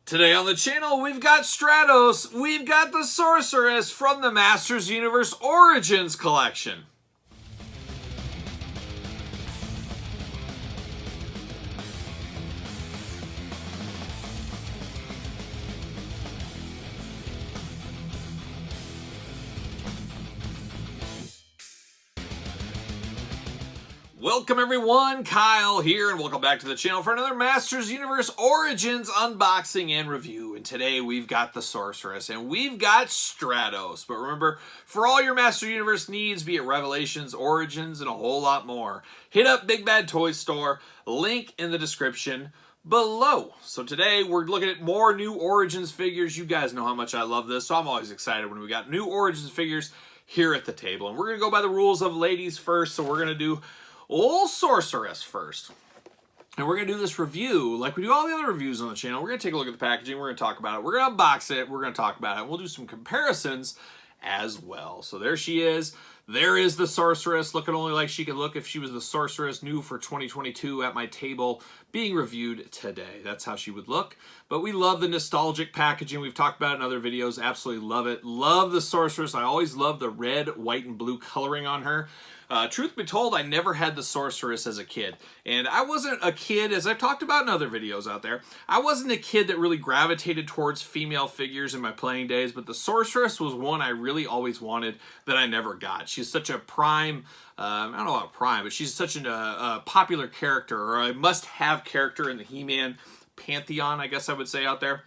Today on the channel, we've got Stratos, we've got the Sorceress from the Masters Universe Origins collection. Welcome everyone, Kyle here, and welcome back to the channel for another Masters Universe Origins unboxing and review. And today we've got the Sorceress and we've got Stratos. But remember, for all your Masters Universe needs, be it Revelations, Origins, and a whole lot more, hit up Big Bad Toy Store, link in the description below. So today we're looking at more new Origins figures. You guys know how much I love this, so I'm always excited when we got new Origins figures here at the table. And we're going to go by the rules of ladies first, so we're going to do old Sorceress first. And we're going to do this review like we do all the other reviews on the channel. We're going to take a look at the packaging. We're going to talk about it. We're going to unbox it. We're going to talk about it. We'll do some comparisons as well. So there she is. There is the Sorceress, looking only like she could look if she was the Sorceress new for 2022 at my table being reviewed today. That's how she would look. But we love the nostalgic packaging. We've talked about it in other videos. Absolutely love it. Love the Sorceress. I always love the red, white, and blue coloring on her. Truth be told, I never had the Sorceress as a kid. And I wasn't a kid, as I've talked about in other videos out there, I wasn't a kid that really gravitated towards female figures in my playing days, but the Sorceress was one I really always wanted that I never got. She's such a prime, I don't know about prime, but she's such a popular character, or a must-have character in the He-Man pantheon, I guess I would say out there.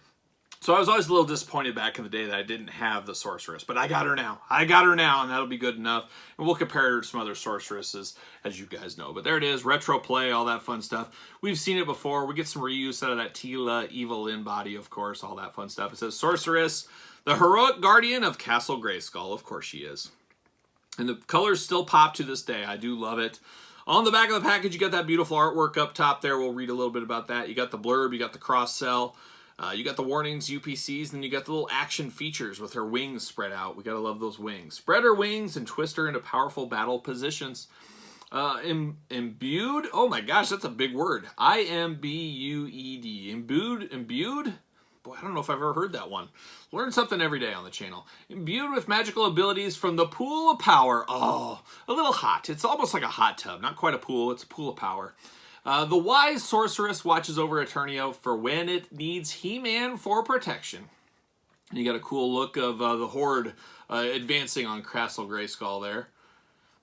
So I was always a little disappointed back in the day that I didn't have the Sorceress, but I got her now. I got her now, and that'll be good enough. And we'll compare her to some other Sorceresses, as you guys know. But there it is, retro play, all that fun stuff. We've seen it before. We get some reuse out of that Tila Evil Lynn body, of course, all that fun stuff. It says, Sorceress, the heroic guardian of Castle Grayskull. Of course she is. And the colors still pop to this day. I do love it. On the back of the package, you got that beautiful artwork up top there. We'll read a little bit about that. You got the blurb, you got the cross-sell. You got the warnings, UPCs, and you got the little action features with her wings spread out. We gotta love those wings. Spread her wings and twist her into powerful battle positions. Imbued, oh my gosh, that's a big word. I-M-B-U-E-D. Imbued? Boy, I don't know if I've ever heard that one. Learn something every day on the channel. Imbued with magical abilities from the pool of power. Oh, a little hot. It's almost like a hot tub. Not quite a pool, it's a pool of power. The wise Sorceress watches over Eternia for when it needs He-Man for protection. You got a cool look of the Horde advancing on Castle Grayskull there.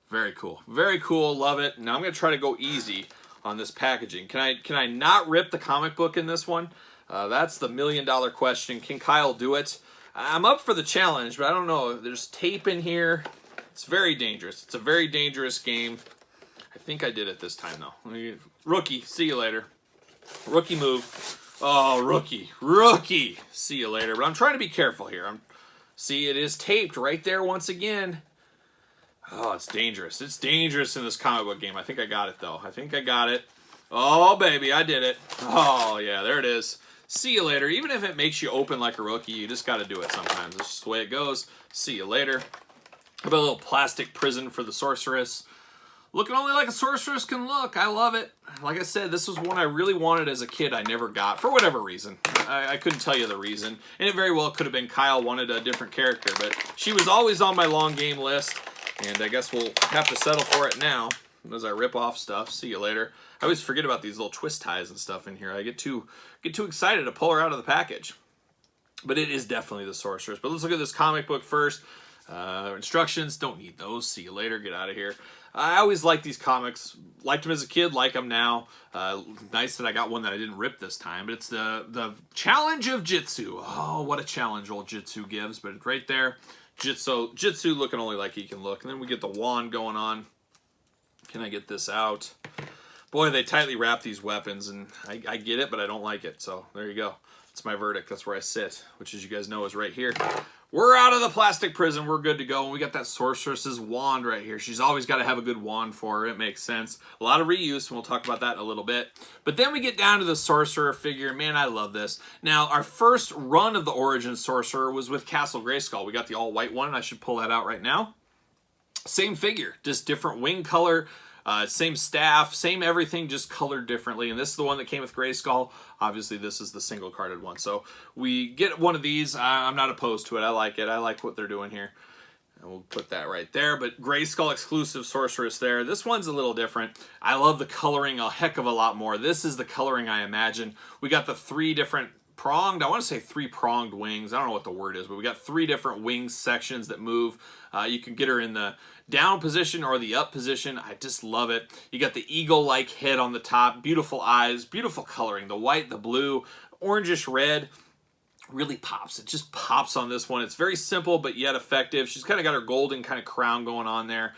Very cool. Very cool. Love it. Now I'm going to try to go easy on this packaging. Can I not rip the comic book in this one? That's the million-dollar question. Can Kyle do it? I'm up for the challenge, but I don't know. There's tape in here. It's very dangerous. It's a very dangerous game. I think I did it this time, though. Rookie, see you later. Rookie move. Oh, rookie. Rookie. See you later. But I'm trying to be careful here. See, it is taped right there once again. Oh, it's dangerous. It's dangerous in this comic book game. I think I got it, though. I think I got it. Oh, baby, I did it. Oh, yeah, there it is. See you later. Even if it makes you open like a rookie, you just got to do it sometimes. This is the way it goes. See you later. How about a little plastic prison for the Sorceress? Looking only like a Sorceress can look. I love it. Like I said, this was one I really wanted as a kid. I never got, for whatever reason. I couldn't tell you the reason. And it very well could have been Kyle wanted a different character, but she was always on my long game list, and I guess we'll have to settle for it now as I rip off stuff. See you later. I always forget about these little twist ties and stuff in here. I get too excited to pull her out of the package. But it is definitely the Sorceress. But let's look at this comic book first. Instructions, don't need those. See you later. Get out of here. I always like these comics. Liked them as a kid, like them now. Nice that I got one that I didn't rip this time. But it's the Challenge of Jitsu. Oh, what a challenge old Jitsu gives. But right there, Jitsu looking only like he can look. And then we get the wand going on. Can I get this out? Boy, they tightly wrap these weapons, and I get it, but I don't like it. So there you go. That's my verdict. That's where I sit, which, as you guys know, is right here. We're out of the plastic prison. We're good to go. And we got that Sorceress's wand right here. She's always got to have a good wand for her. It makes sense. A lot of reuse, and we'll talk about that in a little bit. But then we get down to the Sorcerer figure. Man, I love this. Now, our first run of the Origin Sorcerer was with Castle Grayskull. We got the all-white one, and I should pull that out right now. Same figure, just different wing color. Same staff, same everything, just colored differently. And this is the one that came with Grayskull. Obviously, this is the single carded one. So we get one of these. I'm not opposed to it. I like it. I like what they're doing here. And we'll put that right there. But Grayskull exclusive Sorceress there. This one's a little different. I love the coloring a heck of a lot more. This is the coloring I imagine. We got the 3 different pronged, I want to say 3-pronged wings. I don't know what the word is, but we got 3 different wing sections that move. You can get her in the down position or the up position. I just love it. You got the eagle-like head on the top. Beautiful eyes. Beautiful coloring. The white, the blue, orangish red. Really pops. It just pops on this one. It's very simple but yet effective. She's kind of got her golden kind of crown going on there.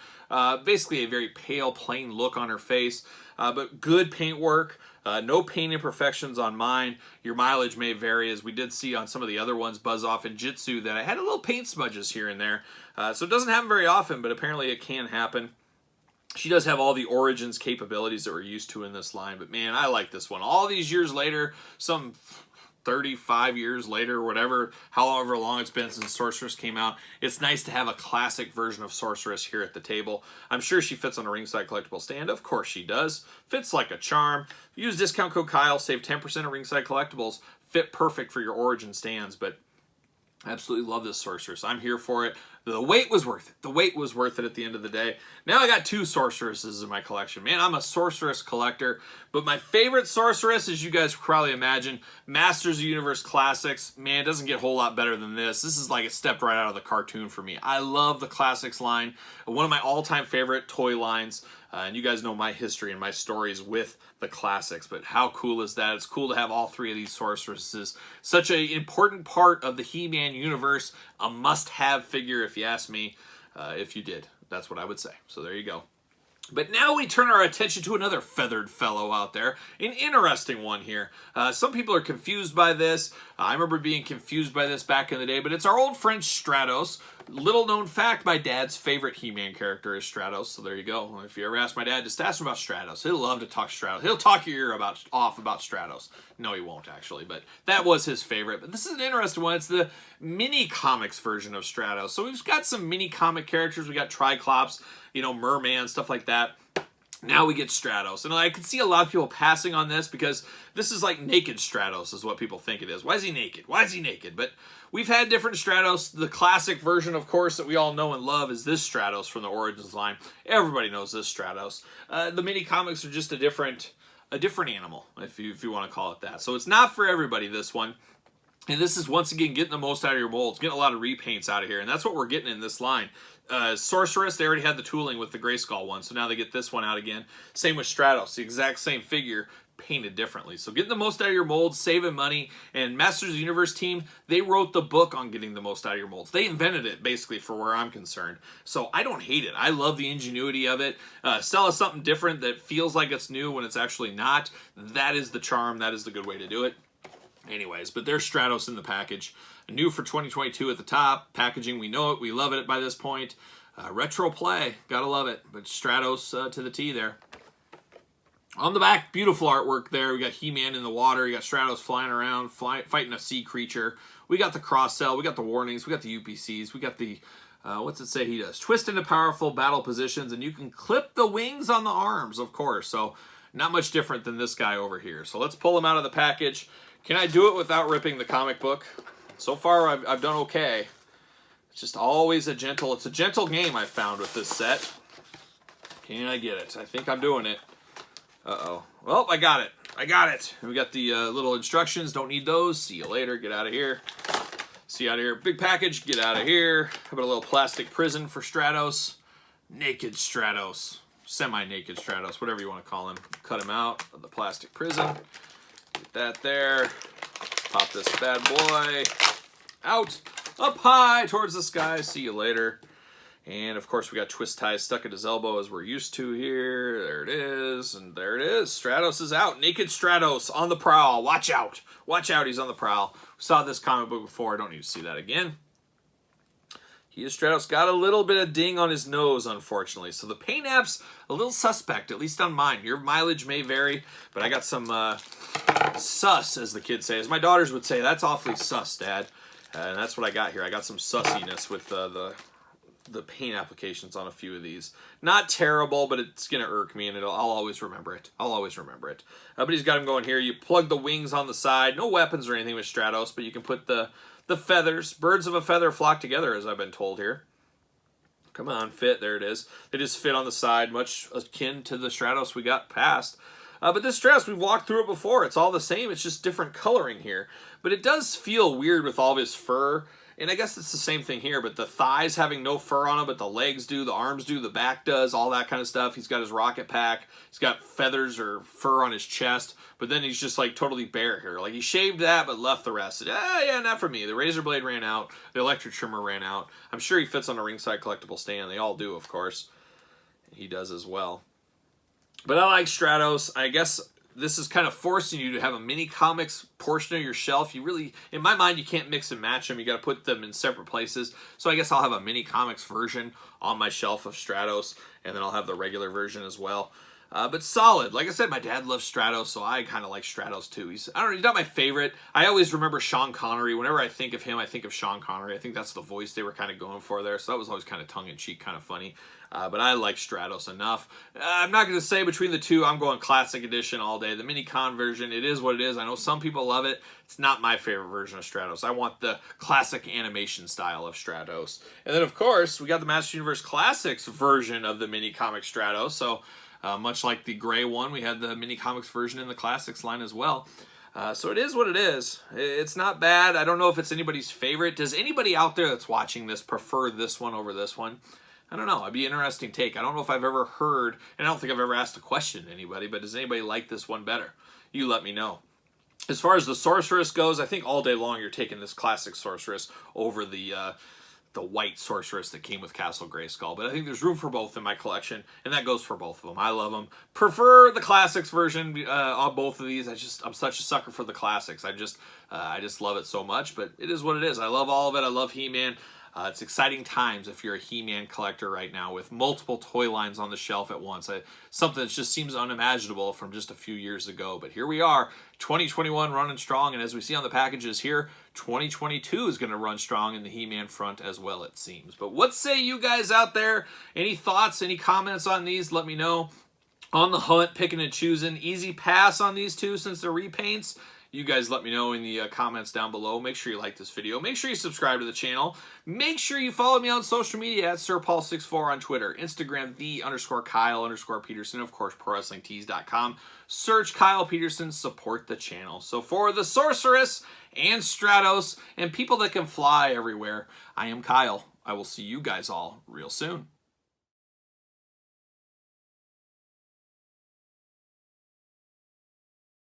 Basically a very pale, plain look on her face, but good paint work. No paint imperfections on mine. Your mileage may vary, as we did see on some of the other ones, Buzz Off and Jitsu, that I had a little paint smudges here and there. So it doesn't happen very often, but apparently it can happen. She does have all the Origins capabilities that we're used to in this line, but man, I like this one. All these years later, some 35 years later, whatever, however long it's been since Sorceress came out, it's nice to have a classic version of Sorceress here at the table. I'm sure she fits on a ringside collectible stand. Of course she does. Fits like a charm. Use discount code Kyle, save 10% of ringside collectibles. Fit perfect for your Origin stands, but absolutely love this Sorceress. I'm here for it. The wait was worth it. The wait was worth it at the end of the day. Now I got 2 Sorceresses in my collection. Man, I'm a Sorceress collector. But my favorite Sorceress, as you guys probably imagine, Masters of the Universe Classics. Man, it doesn't get a whole lot better than this. This is like a step right out of the cartoon for me. I love the Classics line. One of my all-time favorite toy lines. And you guys know my history and my stories with the Classics, but how cool is that? It's cool to have all 3 of these Sorceresses. Such an important part of the He-Man universe. A must-have figure, if you ask me. If you did, that's what I would say. So there you go. But now we turn our attention to another feathered fellow out there. An interesting one here. Some people are confused by this. I remember being confused by this back in the day, but it's our old friend Stratos. Little known fact, my dad's favorite He-Man character is Stratos, so there you go. If you ever ask my dad, just ask him about Stratos. He'll love to talk Stratos. He'll talk your ear off about Stratos. No, he won't, actually, but that was his favorite. But this is an interesting one. It's the mini comics version of Stratos. So we've got some mini comic characters. We got Triclops, you know, Merman, stuff like that. Now we get Stratos. And I can see a lot of people passing on this because this is like naked Stratos is what people think it is. Why is he naked? Why is he naked? But we've had different Stratos. The classic version, of course, that we all know and love is this Stratos from the Origins line. Everybody knows this Stratos. The mini comics are just a different animal, if you want to call it that. So it's not for everybody, this one. And this is, once again, getting the most out of your molds, getting a lot of repaints out of here. And that's what we're getting in this line. Sorceress, they already had the tooling with the Grayskull one, so now they get this one out again. Same with Stratos, the exact same figure, painted differently. So getting the most out of your molds, saving money, and Masters of the Universe team, they wrote the book on getting the most out of your molds. They invented it, basically, for where I'm concerned. So I don't hate it. I love the ingenuity of it. Sell us something different that feels like it's new when it's actually not. That is the charm. That is the good way to do it. Anyways, but there's Stratos in the package. New for 2022 at the top. Packaging, we know it. We love it by this point. Retro play. Gotta love it. But Stratos to the T there. On the back, beautiful artwork there. We got He-Man in the water. You got Stratos flying around, fighting a sea creature. We got the cross-sell. We got the warnings. We got the UPCs. We got the, what's it say he does? Twist into powerful battle positions, and you can clip the wings on the arms, of course. So not much different than this guy over here. So let's pull him out of the package. Can I do it without ripping the comic book? So far, I've done okay. It's just always it's a gentle game I've found with this set. Can I get it? I think I'm doing it. Uh-oh. Well, I got it. I got it. We got the little instructions. Don't need those. See you later. Get out of here. See you out of here. Big package. Get out of here. How about a little plastic prison for Stratos? Naked Stratos. Semi-naked Stratos. Whatever you want to call him. Cut him out of the plastic prison. Get that there. Pop this bad boy out. Up high towards the sky. See you later. And, of course, we got twist ties stuck at his elbow as we're used to here. There it is. And there it is. Stratos is out. Naked Stratos on the prowl. Watch out. Watch out. He's on the prowl. We saw this comic book before. I don't need to see that again. He is Stratos. Got a little bit of ding on his nose, unfortunately. So the paint app's a little suspect, at least on mine. Your mileage may vary, but I got some sus, as the kids say. As my daughters would say, that's awfully sus, Dad. And that's what I got here. I got some sussiness with the the paint applications on a few of these. Not terrible, but it's going to irk me, and I'll always remember it. I'll always remember it. But he's got him going here. You plug the wings on the side. No weapons or anything with Stratos, but you can put the feathers. Birds of a feather flock together, as I've been told here. Come on, fit. There it is. They just fit on the side, much akin to the Stratos we got past. But this Stratos, we've walked through it before. It's all the same. It's just different coloring here. But it does feel weird with all of his fur. And I guess it's the same thing here, but the thighs having no fur on them, but the legs do, the arms do, the back does, all that kind of stuff. He's got his rocket pack. He's got feathers or fur on his chest, but then he's just like totally bare here. Like he shaved that, but left the rest. Yeah, not for me. The razor blade ran out. The electric trimmer ran out. I'm sure he fits on a ringside collectible stand. They all do, of course. He does as well. But I like Stratos. I guess this is kind of forcing you to have a mini comics portion of your shelf. You really, in my mind, you can't mix and match them. You got to put them in separate places. So I guess I'll have a mini comics version on my shelf of Stratos, and then I'll have the regular version as well. But solid. Like I said, my dad loves Stratos, so I kind of like Stratos too. He's not my favorite. I always remember Sean Connery. Whenever I think of him, I think of Sean Connery. I think that's the voice they were kind of going for there, so that was always kind of tongue-in-cheek, kind of funny. But I like Stratos enough. I'm not going to say between the two, I'm going Classic Edition all day. The mini-con version, it is what it is. I know some people love it. It's not my favorite version of Stratos. I want the classic animation style of Stratos. And then, of course, we got the Masters Universe Classics version of the mini-comic Stratos, so much like the gray one, we had the mini comics version in the classics line as well. So it is what it is. It's not bad. I don't know if it's anybody's favorite. Does anybody out there that's watching this prefer this one over this one? I don't know. It'd be an interesting take. I don't know if I've ever heard, and I don't think I've ever asked a question to anybody, but does anybody like this one better? You let me know. As far as the Sorceress goes, I think all day long you're taking this classic Sorceress over the white Sorceress that came with Castle Grayskull. But I think there's room for both in my collection, and that goes for both of them. I love them. Prefer the classics version on both of these. I'm such a sucker for the classics. I just love it so much, but it is what it is. I love all of it. I love He-Man. It's exciting times if you're a He-Man collector right now with multiple toy lines on the shelf at once. Something that just seems unimaginable from just a few years ago. But here we are, 2021 running strong. And as we see on the packages here, 2022 is going to run strong in the He-Man front as well, it seems. But what say you guys out there? Any thoughts, any comments on these? Let me know. On the hunt, picking and choosing. Easy pass on these two since they're repaints. You guys let me know in the comments down below. Make sure you like this video. Make sure you subscribe to the channel. Make sure you follow me on social media at SirPaul64 on Twitter, Instagram, _Kyle_Peterson, of course, ProWrestlingTees.com. Search Kyle Peterson, support the channel. So for the Sorceress and Stratos and people that can fly everywhere, I am Kyle. I will see you guys all real soon.